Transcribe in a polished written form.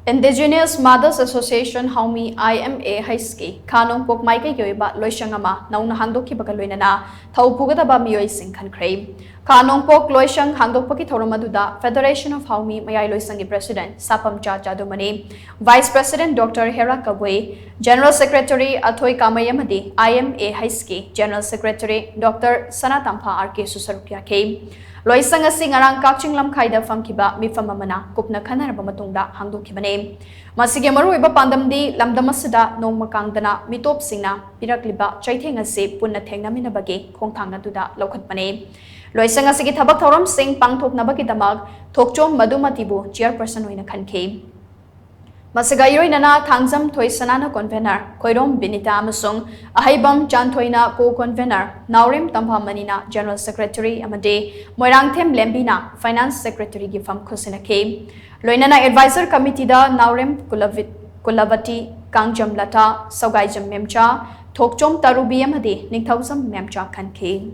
Indigenous Mothers Association Haomee Imah Haiski Kha Nongpok Maikei Oiba Loishang nouna hangdokkhibaga loinana pugadaba meeoi shing khankhre. Kha Nongpok Loishang hangdokkhi thoramaduda Federation of Haomee Mayai Loisangi President Sapam Cha Chadumani, Vice President Dr. Hera Kabwe, General Secretary Athoi Kamayamadi, Imah Haiski, General Secretary Dr. Sanatampa RK Susarukya K. Loisang asing arang kakching lam khaida famkiba mifam amana kupna khanaraba matungda hangdokkibane. Masige maruiba pandamdi lamdamasada nongmakangdana mitop singna pirakliba chaitheng ase punna thengnaminabage khongthangnaduda laukhatpane. Loisang asigi thabak thoram sing pangthoknabagi damag thokchom madumatibu chairperson oina khanke. Masiga iroinana Thangzam Thoi Sanana Convener, Koirom Binita Amasung, Ahaibam Chanthoina Co-Convener, Naurim Tampa Manina, General Secretary Amade, Moirangthem Lembina, Finance Secretary Gifam Kusinake, Loinana Advisor Committee da Naurim Kulavati, Kangjam Lata, Saugaijam Memcha, Thokchom Tarubi Amade, Ningthausam Memcha Kanke.